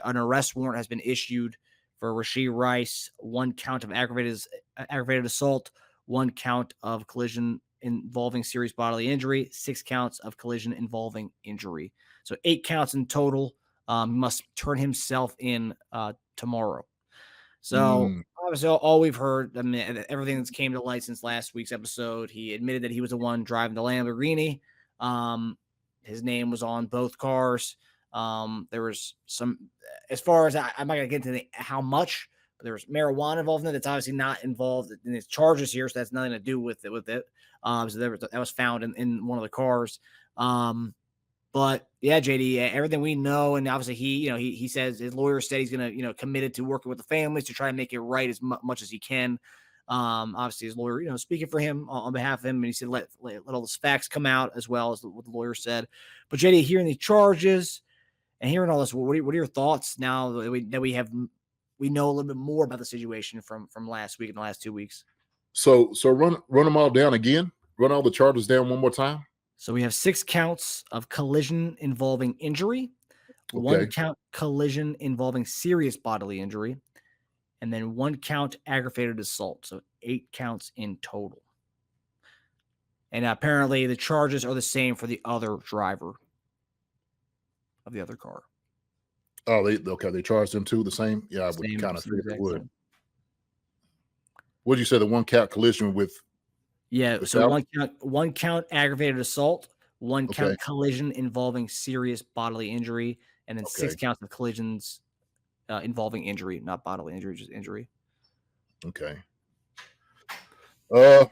an arrest warrant has been issued for Rashee Rice. 1 count of aggravated assault, 1 count of collision involving serious bodily injury, 6 counts of collision involving injury. So 8 counts in total. He must turn himself in tomorrow. So obviously, all we've heard, I mean, everything that's came to light since last week's episode, he admitted that he was the one driving the Lamborghini. His name was on both cars. There was some, as far as I'm not going to get into how much, but there was marijuana involved in it. That's obviously not involved in his charges here, so that's nothing to do with it. So that was found in one of the cars. But yeah, JD, everything we know, and obviously he says his lawyer said he's going to, committed to working with the families to try and make it right as much as he can. Obviously his lawyer, speaking for him on behalf of him, and he said let all those facts come out as well as what the lawyer said. But JD, hearing these charges and hearing all this, what are your thoughts now that we know a little bit more about the situation from last week and the last 2 weeks? So run them all down again. Run all the charges down one more time. So we have 6 counts of collision involving injury, 1 count collision involving serious bodily injury, and then 1 count aggravated assault. So 8 counts in total. And apparently the charges are the same for the other driver of the other car. Oh, they charged them too, the same? Yeah, I would kind of think they would. What did you say, the 1 count collision with? Yeah, so 1 count aggravated assault, 1 count collision involving serious bodily injury, and then 6 counts of collisions involving injury, not bodily injury, just injury. Okay. Well,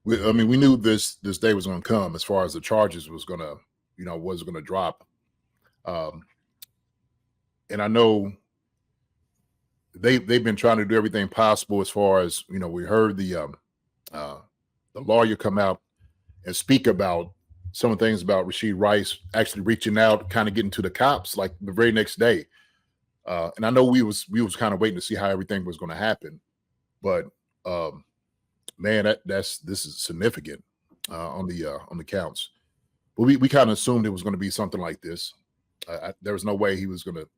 we knew this day was going to come as far as the charges was going to drop. And I know they've been trying to do everything possible as far as, we heard the lawyer come out and speak about some of the things about Rashee Rice actually reaching out, kind of getting to the cops like the very next day. And I know we was kind of waiting to see how everything was going to happen, but man, this is significant on the counts. But we kind of assumed it was going to be something like this. There was no way he was going to,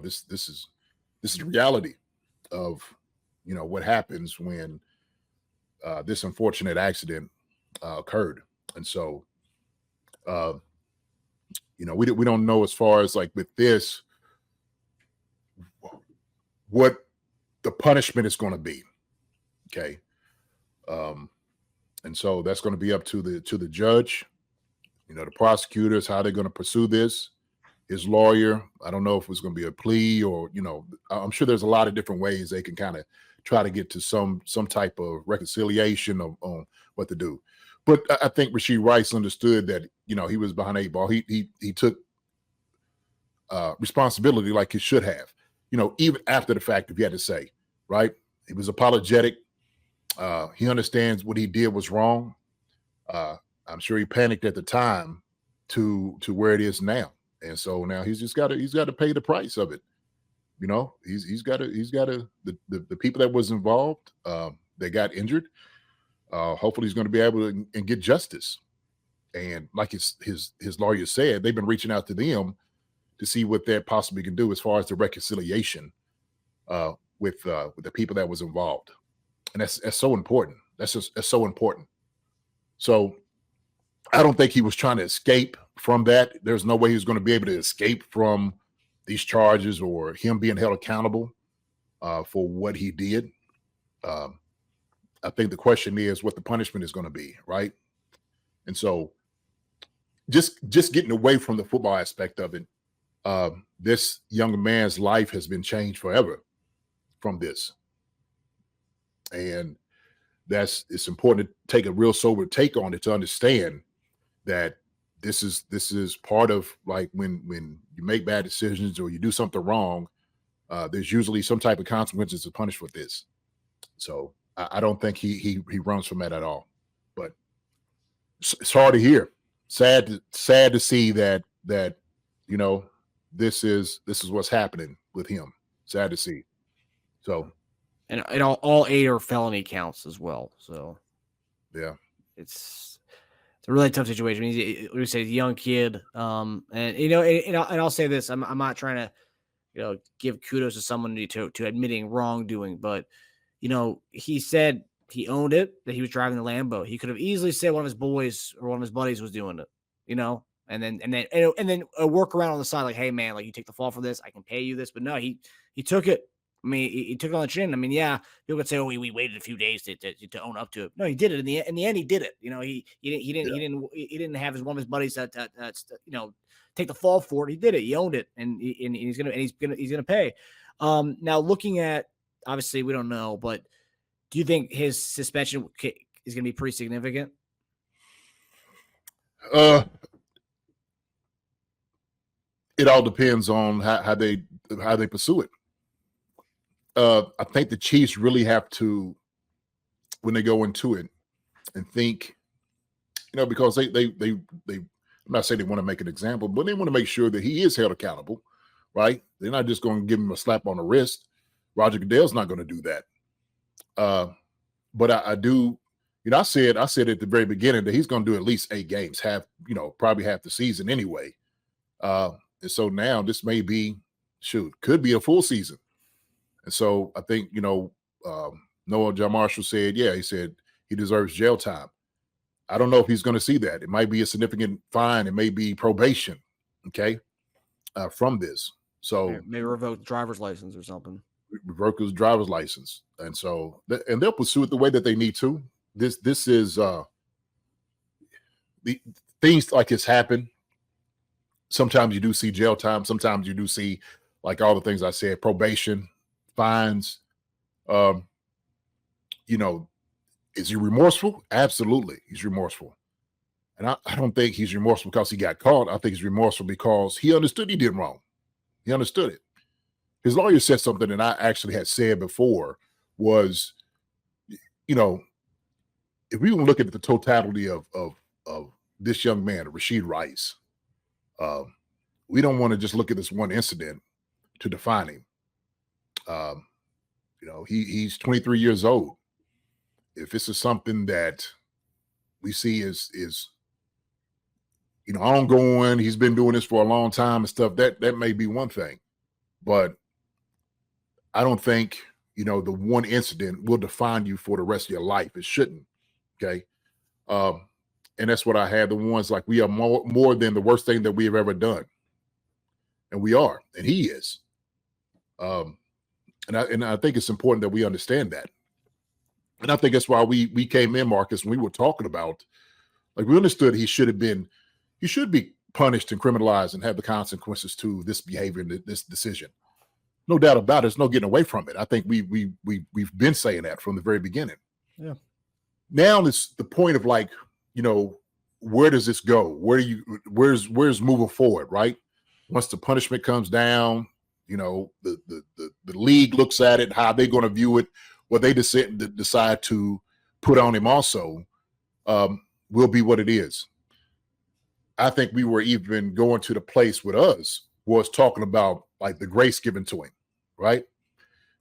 this is the reality of, what happens when this unfortunate accident occurred. And so, we don't know as far as like with this, what the punishment is going to be. Okay. And so that's going to be up to the judge, the prosecutors, how they're going to pursue this. His lawyer, I don't know if it's going to be a plea or, I'm sure there's a lot of different ways they can kind of try to get to some type of reconciliation on what to do. But I think Rashee Rice understood that, he was behind 8 ball. He took responsibility like he should have, even after the fact, if you had to say, right? He was apologetic. He understands what he did was wrong. I'm sure he panicked at the time to where it is now. And so now he's got to pay the price of it. He's got to the people that was involved, they got injured. Hopefully he's going to be able to and get justice. And like his lawyer said, they've been reaching out to them to see what that possibly can do as far as the reconciliation with the people that was involved. And that's so important. That's so important. So I don't think he was trying to escape from that. There's no way he was going to be able to escape from these charges or him being held accountable for what he did. I think the question is what the punishment is going to be, right? And so just getting away from the football aspect of it, this young man's life has been changed forever from this. And it's important to take a real sober take on it to understand that this is part of like when you make bad decisions or you do something wrong, there's usually some type of consequences to punish for this. So I don't think he runs from that at all. But it's hard to hear. Sad to see that this is what's happening with him. Sad to see. So. And all 8 are felony counts as well. So yeah, it's It's a really tough situation. He's a young kid. And you know, and I'll say this: I'm not trying to, you know, give kudos to someone to admitting wrongdoing, but you know, he said he owned it, that he was driving the Lambo. He could have easily said one of his boys or one of his buddies was doing it, you know, and then a workaround on the side, like, hey man, like, you take the fall for this, I can pay you this. But no, he took it. I mean, he took it on the chin. I mean, yeah, people could say, oh, we waited a few days to own up to it. No, he did it in the end. He did it. You know, he didn't have one of his buddies that you know, take the fall for it. He did it. He owned it, and he's gonna pay. Now looking at, obviously we don't know, but do you think his suspension is going to be pretty significant? It all depends on how they pursue it. I think the Chiefs really have to, when they go into it, and think, you know, because they I'm not saying they want to make an example, but they want to make sure that he is held accountable, right? They're not just going to give him a slap on the wrist. Roger Goodell's not going to do that. But I do, you know, I said at the very beginning that he's going to do at least 8 games, probably half the season anyway. And so now this may be, could be a full season. And so I think, you know, Noah John Marshall said, he said he deserves jail time. I don't know if he's going to see that. It might be a significant fine. It may be probation. Okay. From this. So maybe revoke the driver's license or something. Revoke his driver's license. And so, and they'll pursue it the way that they need to. This is the things like this happen. Sometimes you do see jail time. Sometimes you do see, like all the things I said, probation, fines. You know, is he remorseful? Absolutely, he's remorseful. And I don't think he's remorseful because he got caught. I think he's remorseful because he understood he did wrong. He understood it. His lawyer said something that I actually had said before was, you know, if we look at the totality of this young man, Rashee Rice, we don't want to just look at this one incident to define him. You know, he's 23 years old. If this is something that we see is you know, ongoing, he's been doing this for a long time and stuff, that may be one thing. But I don't think, you know, the one incident will define you for the rest of your life. It shouldn't. Okay. And that's what I had. The ones like, we are more than the worst thing that we have ever done. And we are, and he is. And I think it's important that we understand that. And I think that's why we came in, Marcus, when we were talking about, like, we understood he should be punished and criminalized and have the consequences to this behavior and this decision. No doubt about it. There's no getting away from it. I think we've been saying that from the very beginning. Yeah. Now it's the point of, like, you know, where does this go? Where's moving forward, right? Once the punishment comes down, you know, the league looks at it, how they're going to view it, what they decide to put on him also will be what it is. I think we were even going to the place with us was talking about, like, the grace given to him, right?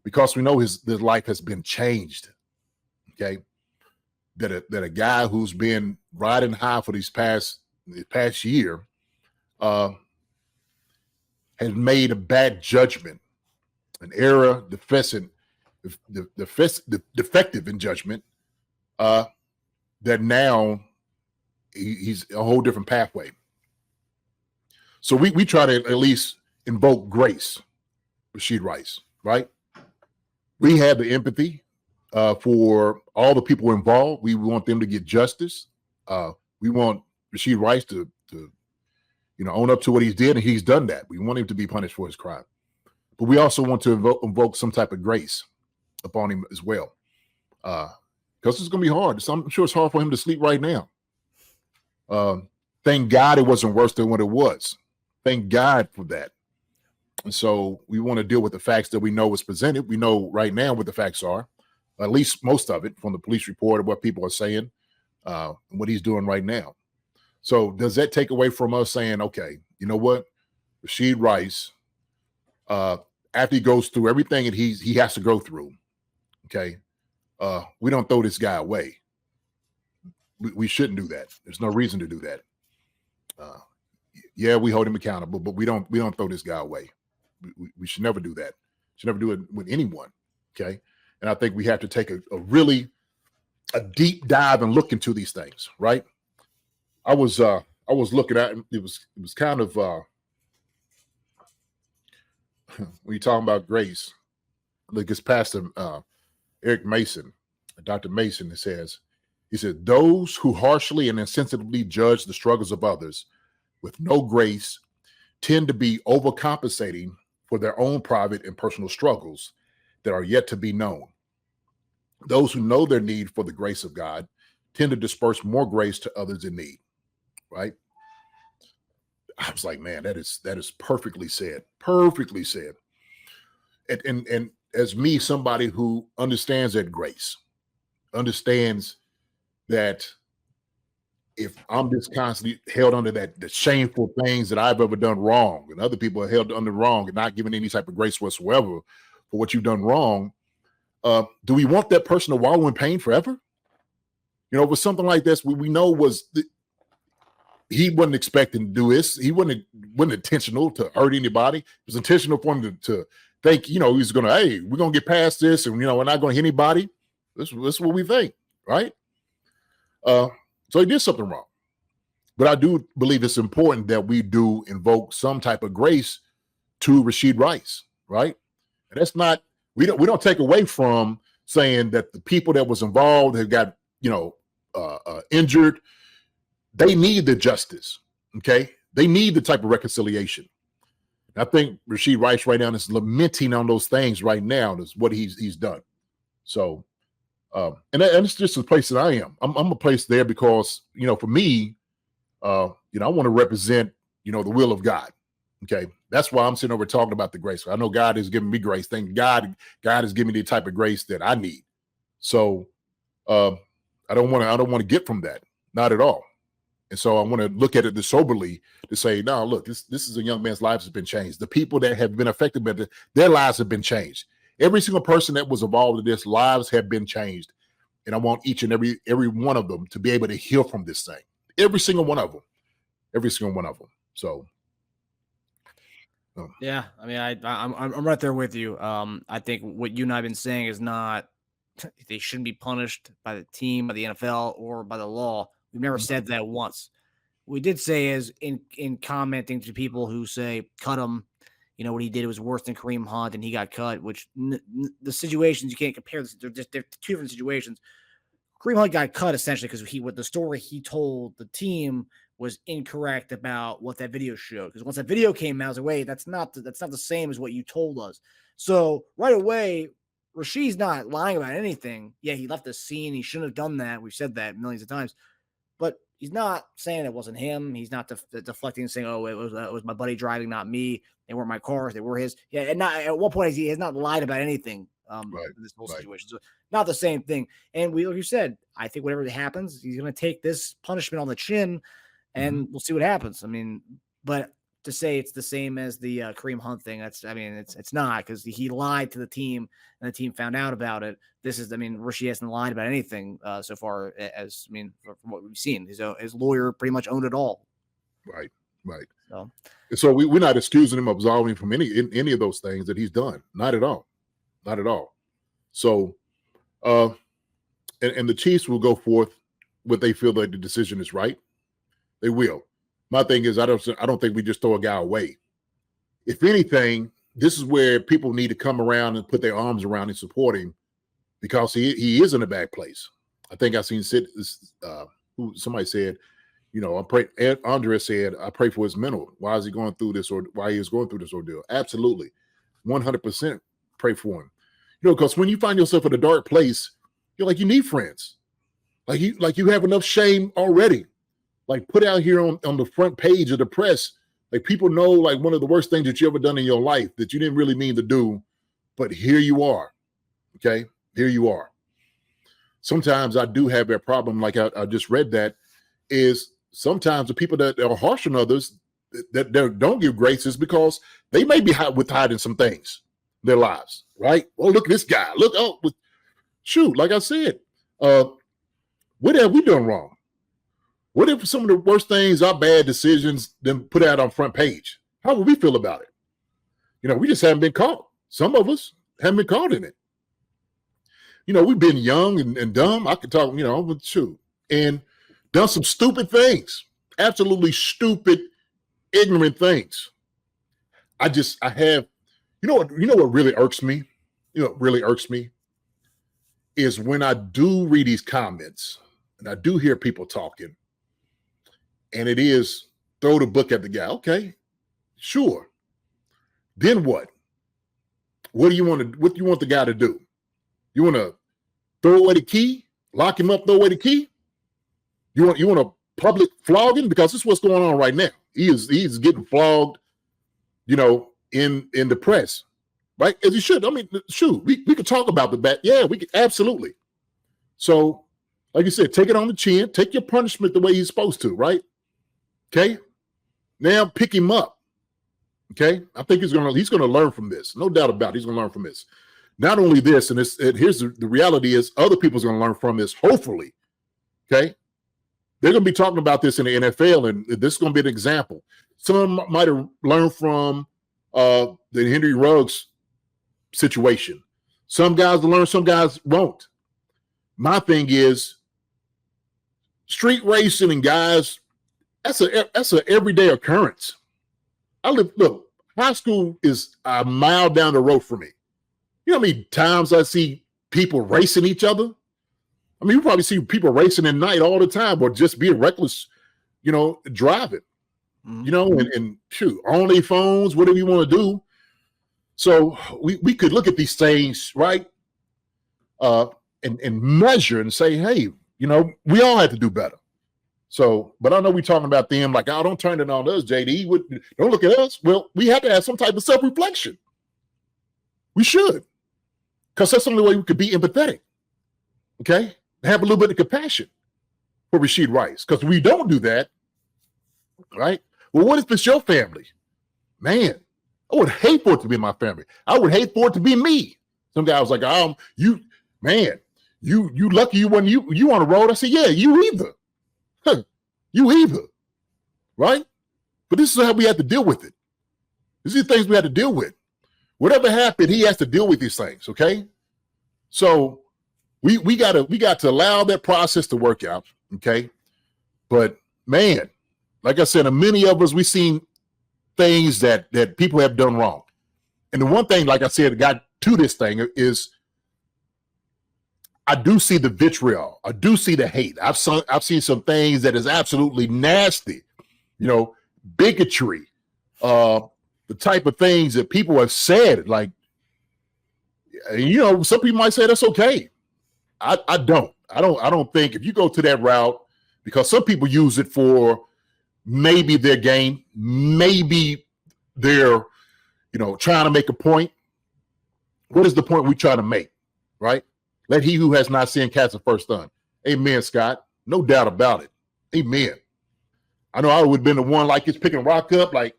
Because we know his life has been changed. Okay. That a guy who's been riding high for this past year has made a bad judgment, an error, defective in judgment, that now he's a whole different pathway. So we try to at least invoke grace, Rashee Rice, right? We have the empathy for all the people involved. We want them to get justice. We want Rashee Rice to you know, own up to what he did, and he's done that. We want him to be punished for his crime. But we also want to invoke some type of grace upon him as well. Because it's going to be hard. I'm sure it's hard for him to sleep right now. Thank God it wasn't worse than what it was. Thank God for that. And so we want to deal with the facts that we know was presented. We know right now what the facts are, at least most of it, from the police report of what people are saying, and what he's doing right now. So does that take away from us saying, okay, you know what, Rashee Rice, after he goes through everything that he has to go through, okay, we don't throw this guy away. we shouldn't do that. There's no reason to do that. Yeah, we hold him accountable, but we don't throw this guy away. We should never do that. Should never do it with anyone. Okay. And I think we have to take a really deep dive and look into these things, right? I was looking at it was kind of when you're talking about grace, like it's Pastor Eric Mason, Dr. Mason, he said, those who harshly and insensitively judge the struggles of others with no grace tend to be overcompensating for their own private and personal struggles that are yet to be known. Those who know their need for the grace of God tend to disperse more grace to others in need, right? I was like, man, that is perfectly said. Perfectly said. And as me, somebody who understands that grace, understands that if I'm just constantly held under the shameful things that I've ever done wrong, and other people are held under wrong and not given any type of grace whatsoever for what you've done wrong, do we want that person to wallow in pain forever? You know, with something like this, we know he wasn't expecting to do this. He wasn't intentional to hurt anybody. It was intentional for him to think, you know, he's going to, hey, we're going to get past this, and, you know, we're not going to hit anybody. This is what we think, right? So he did something wrong. But I do believe it's important that we do invoke some type of grace to Rashee Rice, right? And that's not, we don't take away from saying that the people that was involved have got, you know, injured. They need the justice, okay? They need the type of reconciliation. I think Rashee Rice right now is lamenting on those things right now. Is what he's done. So, and it's just the place that I am. I'm a place there because, you know, for me, you know, I want to represent, you know, the will of God. Okay, that's why I'm sitting over talking about the grace. I know God has given me grace. Thank God, God has given me the type of grace that I need. So, I don't want to get from that, not at all. And so I want to look at it soberly to say, no, look, this is a young man's lives has been changed. The people that have been affected by their lives have been changed. Every single person that was involved in this, lives have been changed. And I want each and every one of them to be able to heal from this thing. Every single one of them. Every single one of them. So. Yeah, I mean, I'm right there with you. I think what you and I have been saying is not they shouldn't be punished by the team, by the NFL, or by the law. We've never said that once. What we did say is in commenting to people who say cut him, you know, what he did was worse than Kareem Hunt and he got cut, which the situations you can't compare. They're two different situations. Kareem Hunt got cut essentially because with the story he told the team was incorrect about what that video showed. Because once that video came out, I was like, wait, that's not the same as what you told us. So right away, Rashee's not lying about anything. Yeah, he left the scene. He shouldn't have done that. We've said that millions of times. But he's not saying it wasn't him. He's not deflecting and saying, oh, it was my buddy driving, not me. They weren't my cars. They were his. Yeah, and not at one point he has not lied about anything in this whole situation. So not the same thing. And like you said, I think whatever happens, he's going to take this punishment on the chin, and we'll see what happens. I mean, but to say it's the same as the Kareem Hunt thing, it's not, because he lied to the team and the team found out about it. Rashee hasn't lied about anything so far from what we've seen. His lawyer pretty much owned it all. Right. So we're not excusing him, absolving him from any of those things that he's done. Not at all. Not at all. So, and the Chiefs will go forth what they feel that the decision is right. They will. My thing is, I don't think we just throw a guy away. If anything, this is where people need to come around and put their arms around and support him, because he is in a bad place. I think I seen somebody said, you know, Andre said, I pray for his mental. Why is he going through this, or why he is going through this ordeal? Absolutely. 100% pray for him. You know, because when you find yourself in a dark place, you're like, you need friends. Like you have enough shame already. Like, put out here on the front page of the press, like, people know, like, one of the worst things that you ever done in your life that you didn't really mean to do, but here you are. Okay, here you are. Sometimes I do have that problem, like I just read that, is sometimes the people that are harsh on others that don't give grace is because they may be hiding some things in their lives, right? Oh, look at this guy. Look, shoot, like I said, what have we done wrong? What if some of the worst things, our bad decisions, then put out on front page? How would we feel about it? We just haven't been caught. Some of us haven't been caught in it. We've been young and dumb. I could talk, shoot, and done some stupid things, absolutely stupid, ignorant things. I have, what really irks me? What really irks me is when I do read these comments and I do hear people talking, and it is throw the book at the guy. Okay, sure. Then what? What do you want the guy to do? You want to throw away the key, lock him up, throw away the key? You want a public flogging? Because this is what's going on right now. He's getting flogged, in the press, right? As he should. I mean, shoot, we could talk about the back. Yeah, we could, absolutely. So, like you said, take it on the chin, take your punishment the way he's supposed to, right? Okay. Now pick him up. Okay. I think he's gonna learn from this. No doubt about it. He's gonna learn from this. Not only this, and here's the reality is other people's gonna learn from this, hopefully. Okay. They're gonna be talking about this in the NFL, and this is gonna be an example. Some might have learned from the Henry Ruggs situation. Some guys will learn, some guys won't. My thing is street racing and guys, that's an everyday occurrence. Look, high school is a mile down the road for me. You know how many times I see people racing each other? I mean, you probably see people racing at night all the time, or just being reckless, driving, and shoot, on their phones, whatever you want to do. So we could look at these things, right? And measure and say, hey, we all have to do better. So, but I know we're talking about them like, oh, don't turn it on us, JD. Don't look at us. Well, we have to have some type of self-reflection. We should. Because that's the only way we could be empathetic. Okay? Have a little bit of compassion for Rashee Rice. Because we don't do that, right? Well, what if it's your family? Man, I would hate for it to be my family. I would hate for it to be me. Some guy was like, you lucky you when you on the road. I said, yeah, you either. You either, right? But this is how we have to deal with it. These are the things we have to deal with. Whatever happened, he has to deal with these things, okay? So we got to allow that process to work out, okay? But man, like I said, many of us, we've seen things that people have done wrong. And the one thing, like I said, got to this thing is I do see the vitriol. I do see the hate. I've seen some things that is absolutely nasty, bigotry, the type of things that people have said. Like, some people might say that's okay. I don't think if you go to that route, because some people use it for maybe their game, maybe they're, trying to make a point. What is the point we try to make, right? Let he who has not sinned cast the first stone. Amen, Scott. No doubt about it. Amen. I know I would have been the one like it's picking rock up like,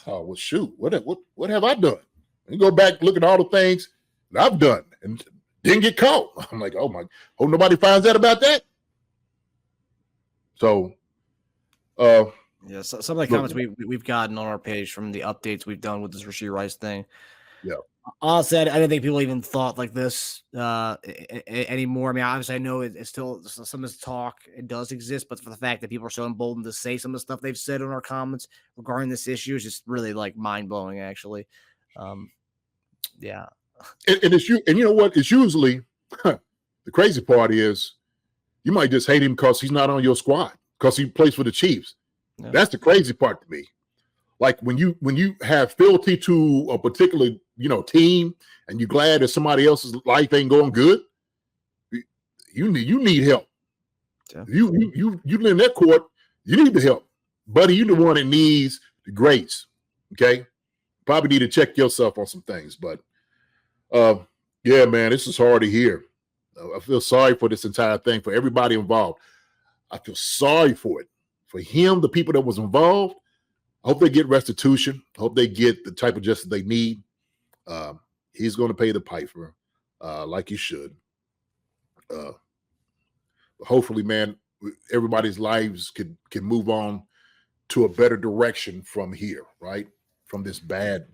oh, well, shoot, what have I done? And go back, look at all the things that I've done and didn't get caught. I'm like, oh my, hope nobody finds out about that. So, yeah, so some of the comments we've gotten on our page from the updates we've done with this Rashee Rice thing. Yeah. Honestly, I didn't think people even thought like this anymore. I mean, obviously, I know it's still some of this talk. It does exist, but for the fact that people are so emboldened to say some of the stuff they've said in our comments regarding this issue is just really like mind blowing. Actually, yeah. And it's you. And you know what? It's usually the crazy part is you might just hate him because he's not on your squad because he plays for the Chiefs. Yeah. That's the crazy part to me. Like when you have fealty to a particular team and you're glad that somebody else's life ain't going good, you need help. Yeah. You in that court, you need the help, buddy. You're the one that needs the grace. Okay, probably need to check yourself on some things, but yeah, man, this is hard to hear. I feel sorry for this entire thing for everybody involved. I feel sorry for it, for him, the people that was involved. I hope they get restitution. I hope they get the type of justice they need. He's going to pay the piper like he should. Hopefully, man, everybody's lives can move on to a better direction from here, right? From this bad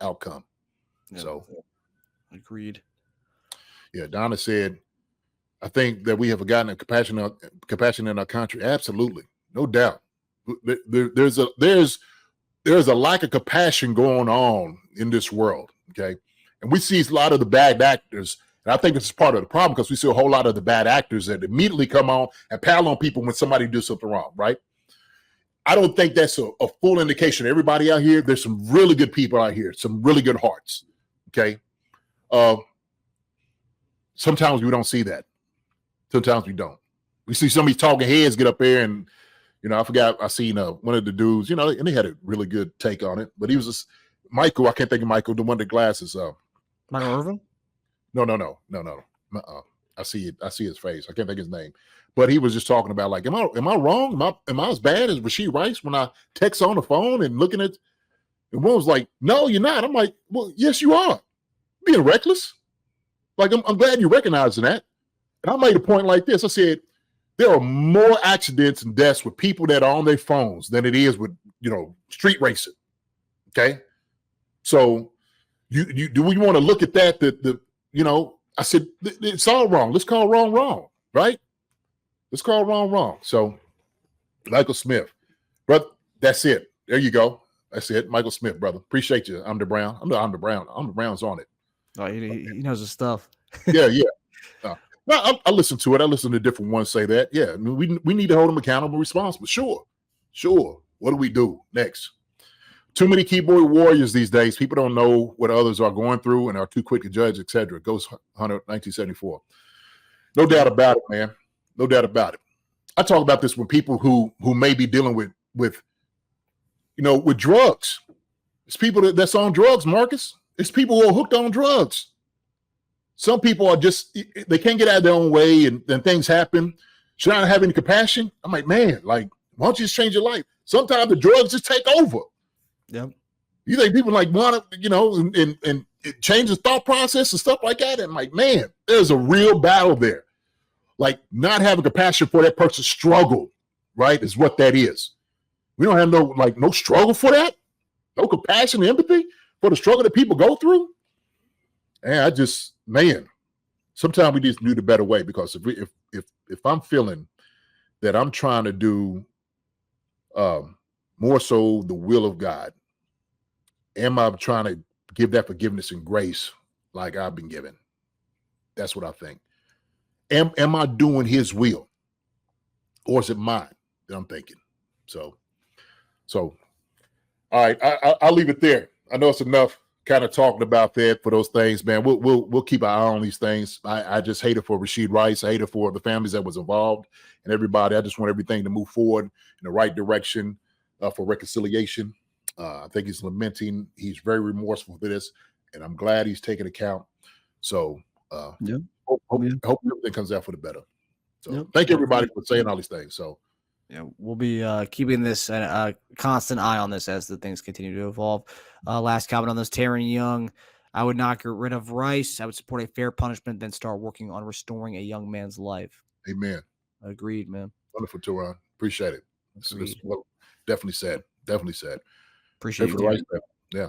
outcome. Yeah. So agreed. Yeah, Donna said, I think that we have forgotten a compassion in our country. Absolutely, no doubt. There's a lack of compassion going on in this world. Okay, and we see a lot of the bad actors, and I think this is part of the problem because we see a whole lot of the bad actors that immediately come on and pal on people when somebody does something wrong. Right? I don't think that's a full indication. Everybody out here, there's some really good people out here, some really good hearts. Okay, sometimes we don't see that. Sometimes we don't. We see some of these talking heads get up there and, I forgot, I seen one of the dudes, and they had a really good take on it, but he was just, Michael, I can't think of Michael, the one with the glasses. Michael Irvin? No. I see it. I see his face. I can't think of his name, but he was just talking about like, am I wrong? Am I as bad as Rashee Rice when I text on the phone and looking at, and one was like, no, you're not. I'm like, well, yes, you are being reckless. Like, I'm glad you're recognizing that. And I made a point like this. I said, there are more accidents and deaths with people that are on their phones than it is with, street racing. Okay. So do we want to look at that? I said, it's all wrong. Let's call wrong, right? Let's call wrong. So Michael Smith, brother, that's it. There you go. That's it. Michael Smith, brother. Appreciate you. I'm the Brown. I'm the Brown's on it. Oh, he knows his stuff. Yeah. Well, I listen to it. I listen to different ones say that. Yeah, I mean, we need to hold them accountable, responsible. Sure. What do we do next? Too many keyboard warriors these days. People don't know what others are going through and are too quick to judge, etc. Ghost Hunter, 1974. No doubt about it, man. No doubt about it. I talk about this with people who may be dealing with drugs. It's people that's on drugs, Marcus. It's people who are hooked on drugs. Some people are just, they can't get out of their own way and things happen. Should I not have any compassion? I'm like, man, why don't you just change your life? Sometimes the drugs just take over. Yep. You think people want to, and it changes thought process and stuff like that. And I'm like, man, there's a real battle there. Like not having compassion for that person's struggle, right, is what that is. We don't have no struggle for that. No compassion, empathy for the struggle that people go through. And sometimes we just do the better way, because if I'm feeling that I'm trying to do more so the will of God, am I trying to give that forgiveness and grace like I've been given? That's what I think. Am I doing his will, or is it mine that I'm thinking? So all right, I'll leave it there. I know it's enough kind of talking about that for those things, man. We'll keep our eye on these things. I just hate it for Rashee Rice. I hate it for the families that was involved and everybody. I just want everything to move forward in the right direction for reconciliation. I think he's lamenting. He's very remorseful for this, and I'm glad he's taking account. So hope everything comes out for the better. So thank you, everybody, for saying all these things. So yeah, we'll be keeping this a constant eye on this as the things continue to evolve. Last comment on this, Taryn Young. I would not get rid of Rice. I would support a fair punishment, then start working on restoring a young man's life. Amen. Agreed, man. Wonderful, Teron. Appreciate it. Definitely said. Appreciate it. Yeah.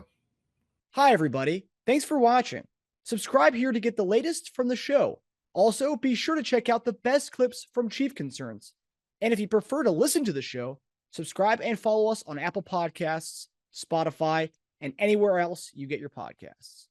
Hi, everybody. Thanks for watching. Subscribe here to get the latest from the show. Also, be sure to check out the best clips from Chief Concerns. And if you prefer to listen to the show, subscribe and follow us on Apple Podcasts, Spotify, and anywhere else you get your podcasts.